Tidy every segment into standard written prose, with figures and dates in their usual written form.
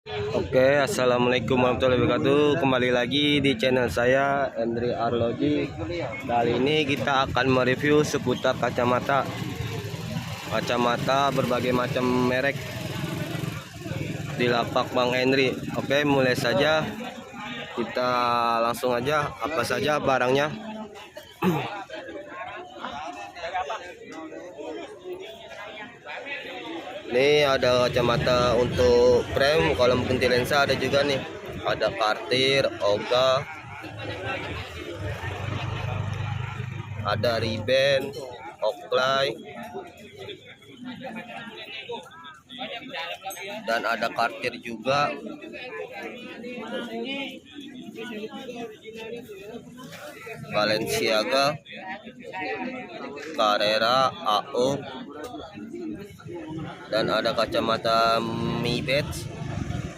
Oke, assalamualaikum warahmatullahi wabarakatuh. Kembali lagi di channel saya, Andri Arloji. Kali ini kita akan mereview seputar kacamata berbagai macam merek di lapak Bang Henry. Oke, mulai saja. Kita langsung aja, apa saja barangnya. Ini ada kacamata untuk frame, kolom pentil lensa ada juga nih. Ada Cartier, Oga, ada Ray-Ban, Oakley, dan ada Cartier juga. Balenciaga, Carrera, AO, dan ada kacamata Mi Bats.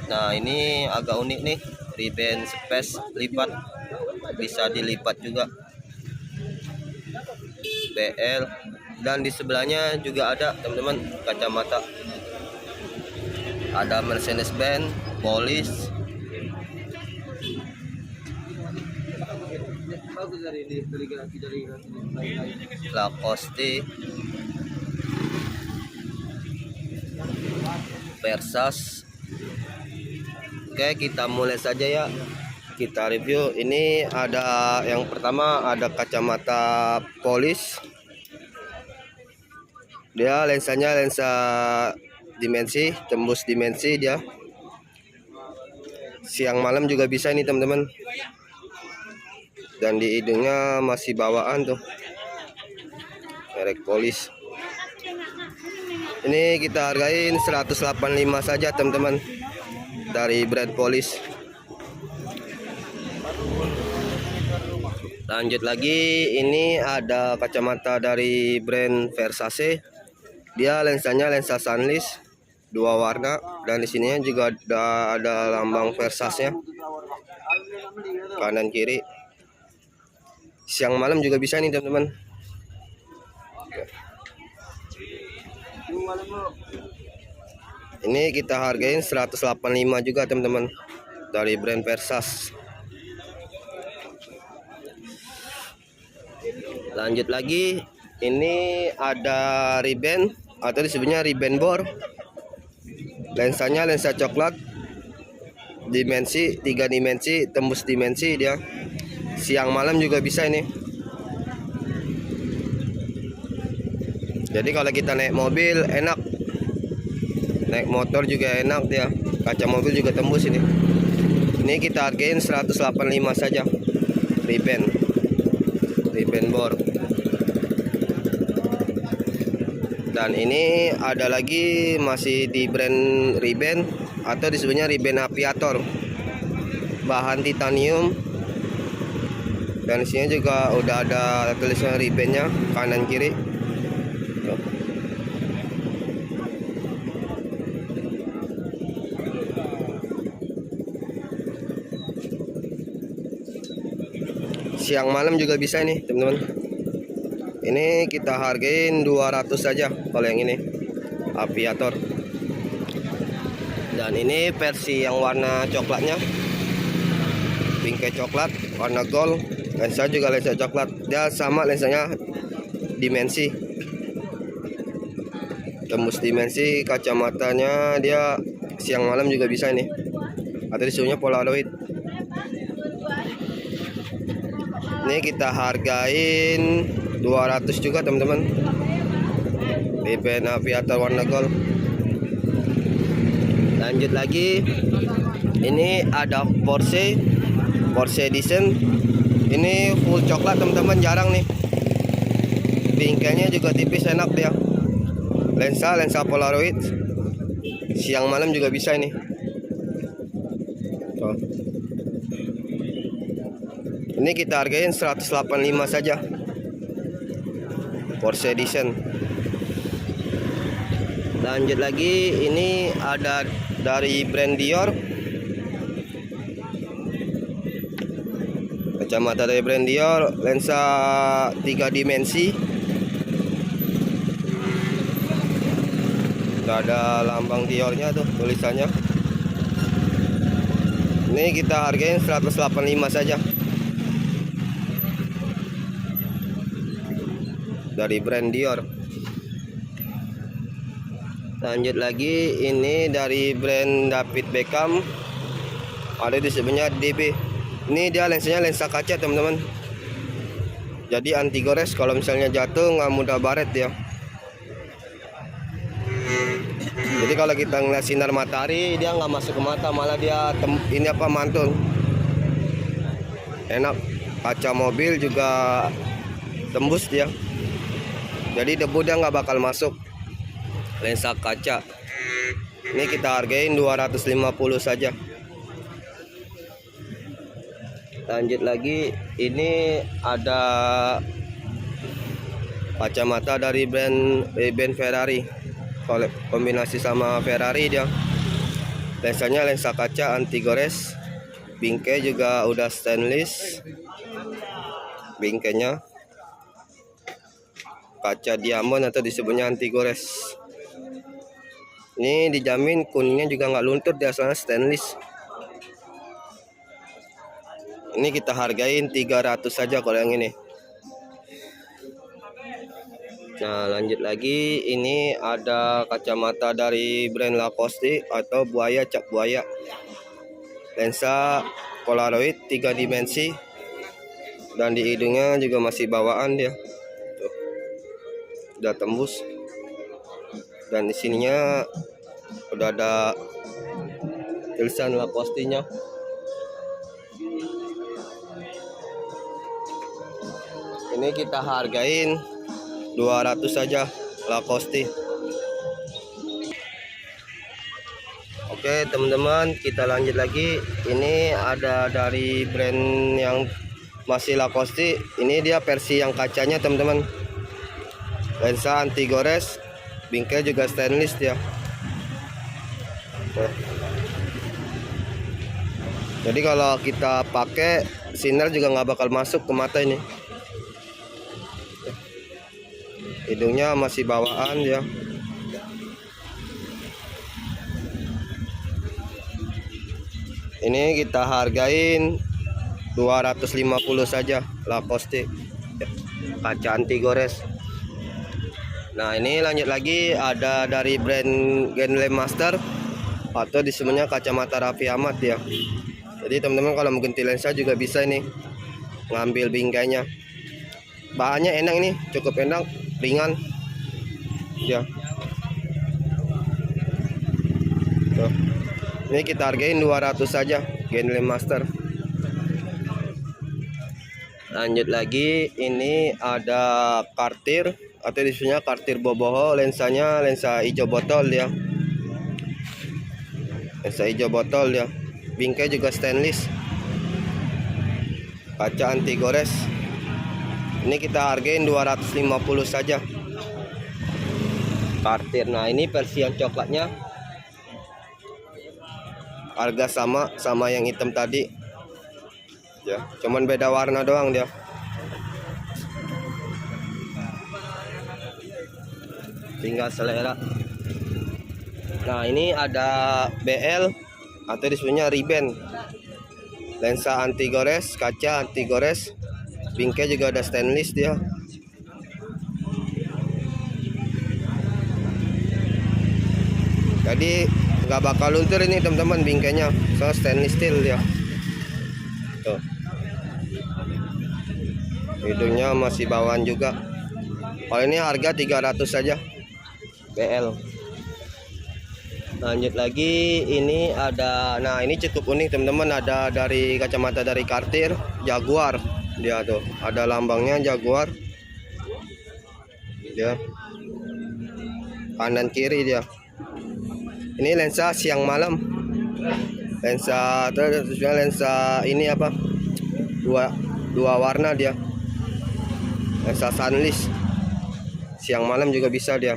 Nah, ini agak unik nih, Ray-Ban Space lipat, bisa dilipat juga. BL, dan di sebelahnya juga ada teman-teman kacamata. Ada Mercedes-Benz, Police, Lacoste, Versace. Oke, kita mulai saja ya. Kita review. Ini ada yang pertama, ada kacamata Police. Dia lensanya lensa dimensi, tembus dimensi dia. Siang malam juga bisa ini teman-teman. Dan di hidungnya masih bawaan tuh. Merek Police. Ini kita hargain 185 saja teman-teman, dari brand Police. Lanjut lagi, ini ada kacamata dari brand Versace. Dia lensanya lensa sunless, dua warna, dan di sininya juga ada lambang Versace-nya, kanan kiri. Siang malam juga bisa nih teman-teman. Ini kita hargain 185 juga teman-teman, dari brand Versace. Lanjut lagi, ini ada Ray-Ban, atau disebutnya Ray-Ban bor. Lensanya lensa coklat, dimensi 3 dimensi, tembus dimensi dia. Siang malam juga bisa ini. Jadi kalau kita naik mobil enak, naik motor juga enak dia. Kaca mobil juga tembus ini. Ini kita hargain 185 saja. Ray-Ban bor. Dan ini ada lagi, masih di brand Ray-Ban, atau disebutnya Ray-Ban Aviator. Bahan titanium. Dan di sini juga udah ada tulisan Ray-Ban-nya kanan kiri. Siang malam juga bisa nih teman-teman. Ini kita hargain 200 saja kalau yang ini Aviator. Dan ini versi yang warna coklatnya, bingkai coklat, warna gold. Lensa juga lensa coklat. Dia sama lensanya dimensi, tembus dimensi. Kacamatanya dia siang malam juga bisa ini, atau disuruhnya Polaroid. Ini kita hargain 200 juga teman-teman. Ray-Ban Aviator warna gold. Lanjut lagi, ini ada Porsche Edition. Ini full coklat teman-teman, jarang nih. Bingkainya juga tipis, enak dia. Lensa Polaroid. Siang malam juga bisa ini. Tuh. Ini kita hargain 185 saja. Porsche Edition. Lanjut lagi, ini ada dari brand Dior. Kacamata dari brand Dior, lensa 3 dimensi. Udah ada lambang Diornya tuh tulisannya. Ini kita hargain 185 saja. Dari brand Dior. Lanjut lagi, ini dari brand David Beckham. Ada disebutnya DB. Ini dia lensanya lensa kaca teman-teman. Jadi anti gores, kalau misalnya jatuh nggak mudah baret ya. Jadi kalau kita ngeliat sinar matahari dia nggak masuk ke mata, malah dia ini apa mantul. Enak. Kaca mobil juga tembus dia. Jadi debu dia nggak bakal masuk. Lensa kaca. Ini kita hargain 250 saja. Lanjut lagi, ini ada kacamata dari brand Ferrari. Kombinasi sama Ferrari dia. Lensanya lensa kaca anti gores. Bingkai juga udah stainless. Bingkainya kaca diamond atau disebutnya anti gores. Ini dijamin kuningnya juga nggak luntur, dia soalnya stainless. Ini kita hargain 300 saja kalau yang ini. Nah, lanjut lagi, ini ada kacamata dari brand Lacoste atau buaya, cap buaya. Lensa Polaroid 3 dimensi. Dan di hidungnya juga masih bawaan dia. Tuh. Udah tembus. Dan di sininya udah ada tulisan Lacoste-nya. Ini kita hargain 200 saja Lacoste. Oke teman-teman, kita lanjut lagi. Ini ada dari brand yang masih Lacoste. Ini dia versi yang kacanya teman-teman. Lensa anti gores, bingkai juga stainless dia. Jadi kalau kita pakai sinar juga nggak bakal masuk ke mata ini. Hidungnya masih bawaan ya. Ini kita hargain 250 saja Lacoste. Kaca anti gores. Nah, ini lanjut lagi, ada dari brand Gentle Master atau disebutnya kacamata Raffi Ahmad ya. Jadi teman-teman kalau mau ganti lensa juga bisa ini. Ngambil bingkainya. Bahannya enak ini, cukup enak. Ringan ya. Tuh. Ini kita hargain 200 saja Gentle Master. Lanjut lagi, ini ada Cartier atau disebutnya Cartier Boboho. Lensanya lensa hijau botol ya. Lensa hijau botol ya. Bingkai juga stainless. Kaca anti gores. Ini kita hargain 250 saja Cartier. Nah, ini versi yang coklatnya. Harga sama yang hitam tadi. Ya, cuman beda warna doang dia. Tinggal selera. Nah, ini ada BL atau disebutnya Ray-Ban. Lensa anti gores, kaca anti gores. Bingkai juga ada stainless dia. Jadi nggak bakal luntur ini teman-teman bingkainya, so stainless steel dia. Tuh. Hidungnya masih bawaan juga. Kalau ini harga 300 saja BL. Lanjut lagi, ini ada, nah ini cukup unik teman-teman, ada dari kacamata dari Cartier Jaguar. Dia tuh ada lambangnya Jaguar dia, kanan kiri dia. Ini lensa siang malam, lensa terus lensa ini apa, dua warna dia, lensa sunless siang malam juga bisa dia.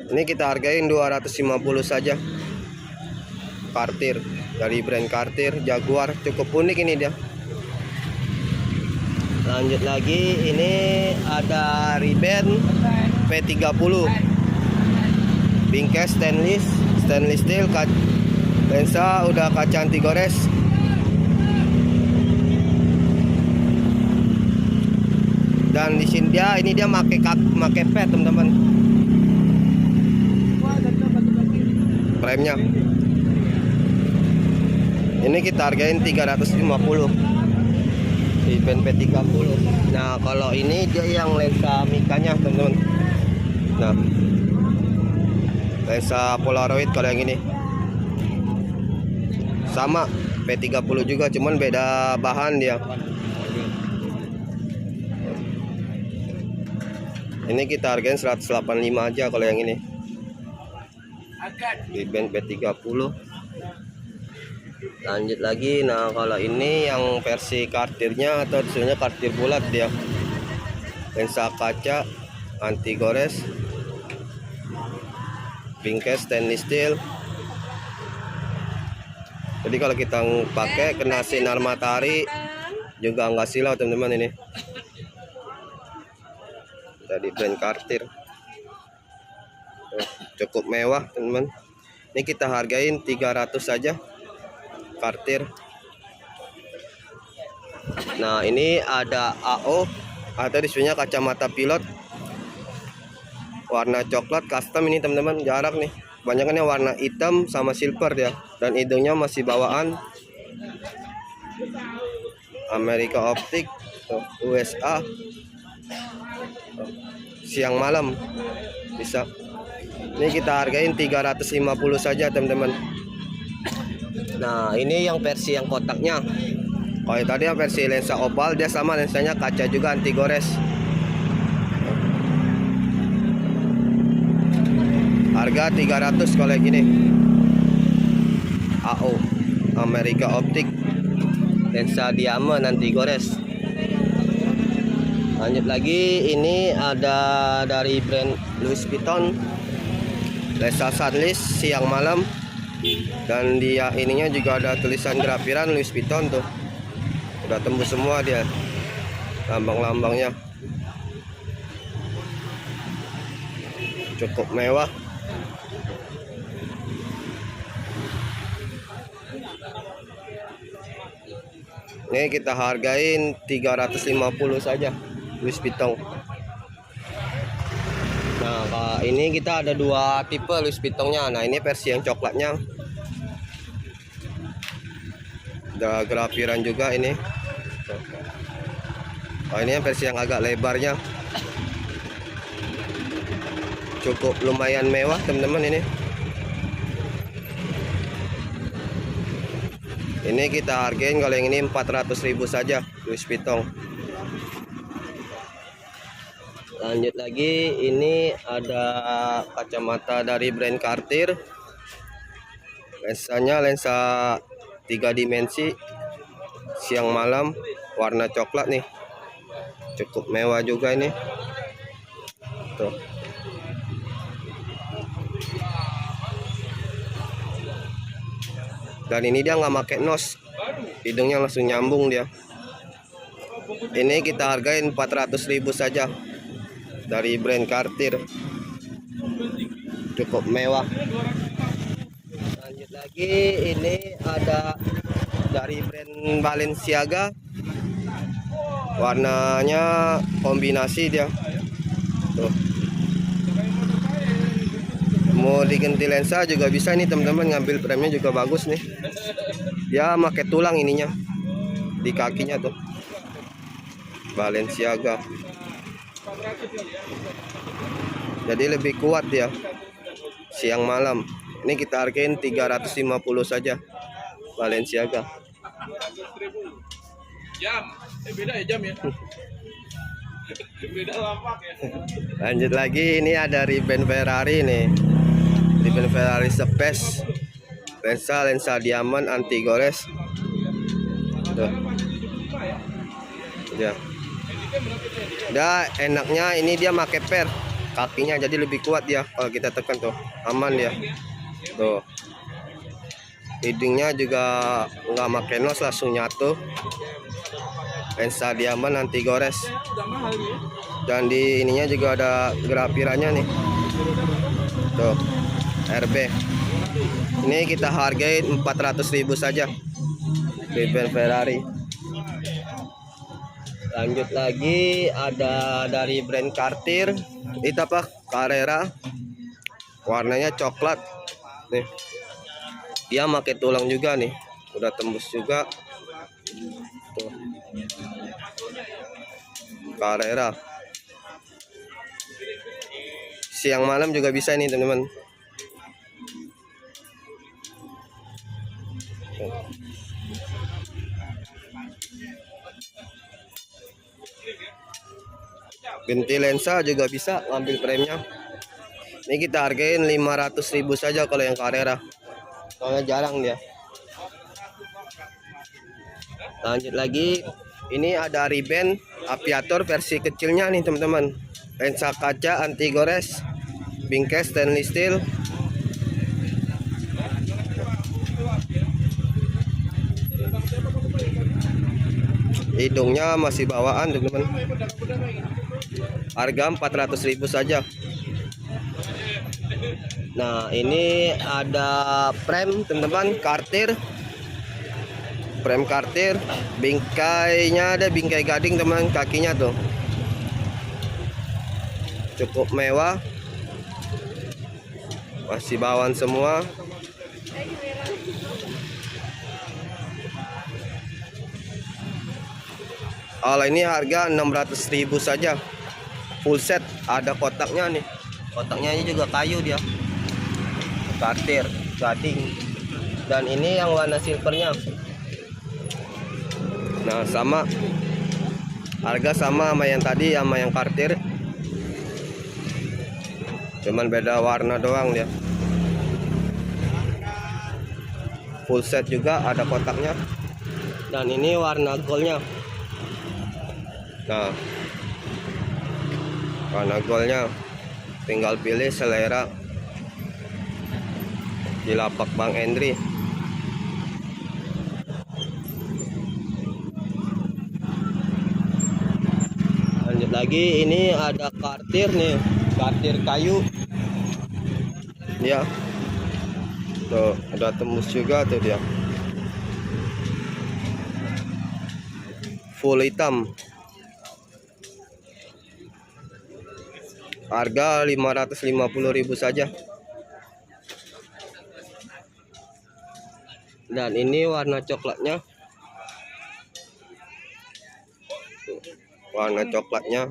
Ini kita hargain 250 saja Cartier, dari brand Cartier Jaguar, cukup unik ini dia. Lanjut lagi, ini ada Ray-Ban P30. Bingkai stainless steel, Lensa udah kaca anti gores. Dan di sini dia make pet teman-teman. Frame-nya. Ini kita hargain 350 di band P30. Nah, kalau ini dia yang lensa mikanya teman-teman. Nah, lensa Polaroid kalau yang ini. Sama P30 juga, cuman beda bahan dia. Ini kita hargain 185 aja kalau yang ini. Di band P30. Lanjut lagi. Nah, kalau ini yang versi kartirnya atau sebenarnya kartir bulat dia. Lensa kaca anti gores. Bingkai stainless steel. Jadi kalau kita pakai kena sinar matahari juga nggak silau teman-teman ini. Tadi brand kartir. Cukup mewah teman-teman. Ini kita hargain 300 saja kartir. Nah, ini ada AO atau display-nya kacamata pilot warna coklat custom ini teman-teman, jarak nih. Kebanyakan yang warna hitam sama silver ya. Dan hidungnya masih bawaan Amerika Optik USA. Siang malam bisa. Ini kita hargain 350 saja teman-teman. Nah, ini yang versi yang kotaknya. Kalau tadi yang versi lensa oval, dia sama lensanya kaca juga anti gores. Harga 300 kalau yang gini. AO Amerika Optik, lensa diamond anti gores. Lanjut lagi, ini ada dari brand Louis Vuitton, lensa sunless siang malam. Dan dia ininya juga ada tulisan grafiran Louis Vuitton tuh. Udah tembus semua dia lambang-lambangnya. Cukup mewah. Ini kita hargain 350 saja Louis Vuitton. Nah, ini kita ada dua tipe Louis Vuittonnya. Nah, ini versi yang coklatnya. Ada grafiran juga ini. Nah, ini yang versi yang agak lebarnya. Cukup lumayan mewah teman-teman ini. Ini kita hargain kalau yang ini 400.000 saja Louis Vuitton. Lanjut lagi, ini ada kacamata dari brand Cartier. Lensanya lensa 3 dimensi siang malam warna coklat nih. Cukup mewah juga ini. Tuh. Dan ini dia nggak pakai nos, hidungnya langsung nyambung dia. Ini kita hargain 400.000 saja dari brand Cartier. Cukup mewah. Lanjut lagi, ini ada dari brand Balenciaga. Warnanya kombinasi dia. Tuh. Mau diganti lensa juga bisa nih teman-teman, ngambil frame-nya juga bagus nih. Dia pakai tulang ininya di kakinya tuh. Balenciaga. Jadi lebih kuat dia. Siang malam. Ini kita hargain 350 saja Balenciaga. Jam. Beda ya jam ya. Beda lapak ya. Lanjut lagi, ini ada ribbon Ferrari nih. Ribbon Ferrari Space. Lensa diamond anti gores. Tuh. Ya. Dia enaknya ini dia pakai per kakinya, jadi lebih kuat dia kalau kita tekan tuh. Aman dia. Tuh. Hidungnya juga nggak pakai nos, langsung nyatu. Lensa diamond anti gores. Dan di ininya juga ada grafirannya nih. Tuh. RB. Ini kita hargai 400.000 saja. Ribbon Ferrari. Lanjut lagi ada dari brand Cartier. Itu apa? Carrera. Warnanya coklat. Nih. Dia pakai tulang juga nih. Udah tembus juga. Tuh. Carrera. Siang malam juga bisa ini teman-teman. Ganti lensa juga bisa, ambil frame-nya. Ini kita hargain 500.000 saja kalau yang Carrera. Soalnya jarang dia. Lanjut lagi, ini ada Ray-Ban Aviator versi kecilnya nih teman-teman. Lensa kaca anti gores, bingkai stainless steel. Hidungnya masih bawaan teman-teman. Harga 400.000 saja. Nah, ini ada frame teman-teman Cartier. Frame Cartier, bingkainya ada bingkai gading teman, kakinya tuh. Cukup mewah. Masih bawaan semua. Kalau ini harga 600.000 saja. Full set, ada kotaknya nih. Kotaknya ini juga kayu dia. Cartier gading. Dan ini yang warna silvernya. Nah, sama. Harga sama yang tadi, sama yang Cartier. Cuman beda warna doang dia. Full set juga, ada kotaknya. Dan ini warna goldnya. Nah, warna goldnya tinggal pilih selera di lapak Bang Endri. Lanjut lagi, ini ada Cartier nih, Cartier kayu ya. Tuh, ada tembus juga tuh dia, full hitam. Harga 550.000 saja. Dan ini warna coklatnya. Tuh, warna coklatnya.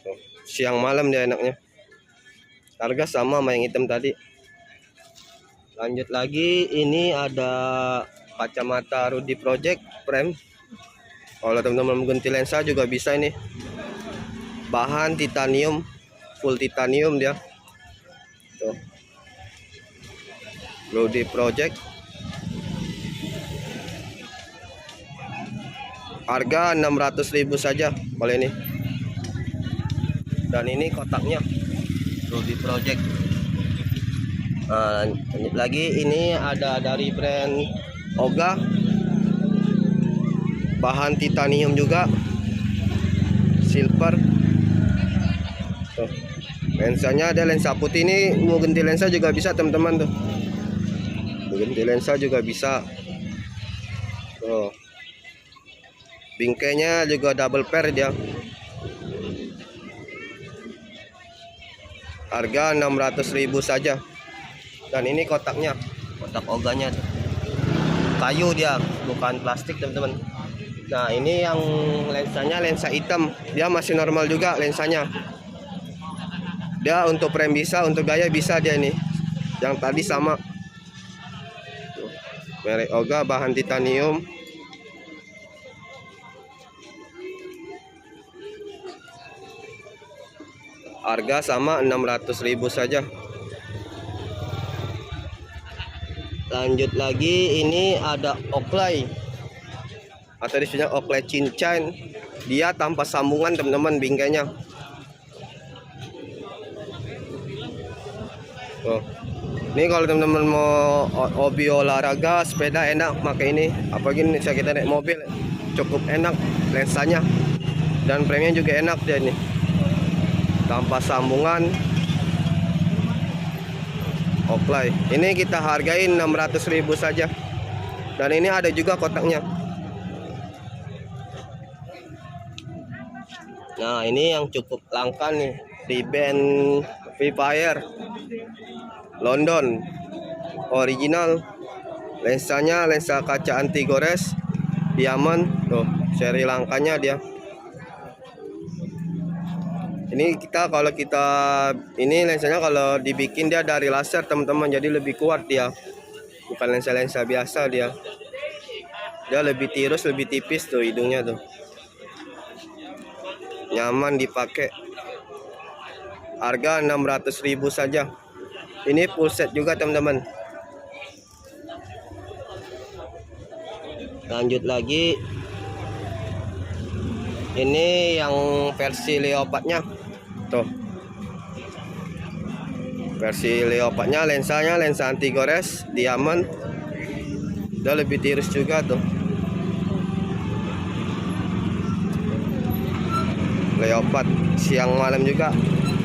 Tuh, siang malam dia enaknya. Harga sama sama yang hitam tadi. Lanjut lagi, ini ada kacamata Rudy Project frame. Kalau teman-teman ganti lensa juga bisa ini. Bahan titanium, full titanium dia. Tuh. Rudy Project. Harga 600.000 saja kalau ini. Dan ini kotaknya Rudy Project. Lanjut lagi, ini ada dari brand Oga, bahan titanium juga, silver. Tuh. Lensanya ada lensa putih. Ini mau ganti lensa juga bisa teman-teman tuh. Mau ganti lensa juga bisa. Tuh. Bingkainya juga double pair dia. Harga 600.000 saja. Dan ini kotaknya, kotak Oganya tuh. Kayu dia, bukan plastik teman-teman. Nah, ini yang lensanya lensa hitam. Dia masih normal juga lensanya. Dia untuk frame bisa, untuk gaya bisa dia ini. Yang tadi sama. Tuh. Merek Oga, bahan titanium. Harga sama 600.000 saja. Lanjut lagi, ini ada Oakley atau disebutnya Oakley cincin. Dia tanpa sambungan teman-teman bingkainya. Tuh. Ini kalau teman-teman mau hobi olahraga sepeda enak pakai ini. Apalagi bisa kita naik mobil. cukup enak lensanya, dan frame-nya juga enak dia ini, tanpa sambungan. Oakley ini kita hargain 600.000 saja, dan ini ada juga kotaknya. Nah, ini yang cukup langka nih, di band Vipire London original. Lensanya lensa kaca anti gores diamond, tuh seri langkanya dia. Ini kalau kita ini lensanya kalau dibikin dia dari laser teman-teman, jadi lebih kuat dia, bukan lensa-lensa biasa dia. Dia lebih tirus, lebih tipis tuh hidungnya tuh, nyaman dipakai. Harga 600.000 saja. Ini full set juga teman-teman. Lanjut lagi, ini yang versi leopardnya tuh, versi leopardnya, lensanya lensa anti gores diamond, udah lebih tirus juga tuh. Leopard siang malam juga.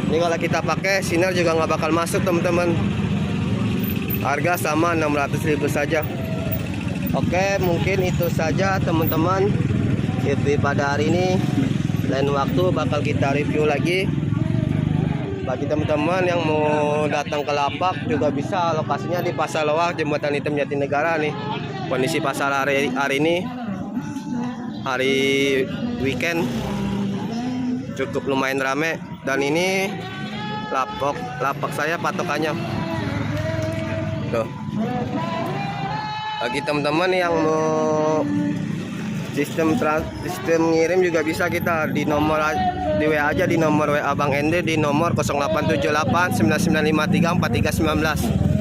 Ini kalau kita pakai sinar juga nggak bakal masuk teman-teman. Harga sama 600.000 saja. Oke, mungkin itu saja teman-teman review pada hari ini. Lain waktu bakal kita review lagi. Bagi teman-teman yang mau datang ke Lapak juga bisa, lokasinya di Pasar Loak, Jembatan Hitam Jatinegara nih. Kondisi pasar hari ini hari weekend cukup lumayan rame, dan ini lapak saya patokannya tuh. Bagi teman-teman yang mau sistem ngirim juga bisa, kita di nomor di WA aja, di nomor WA Bang Ende di nomor 0878 9953 4319.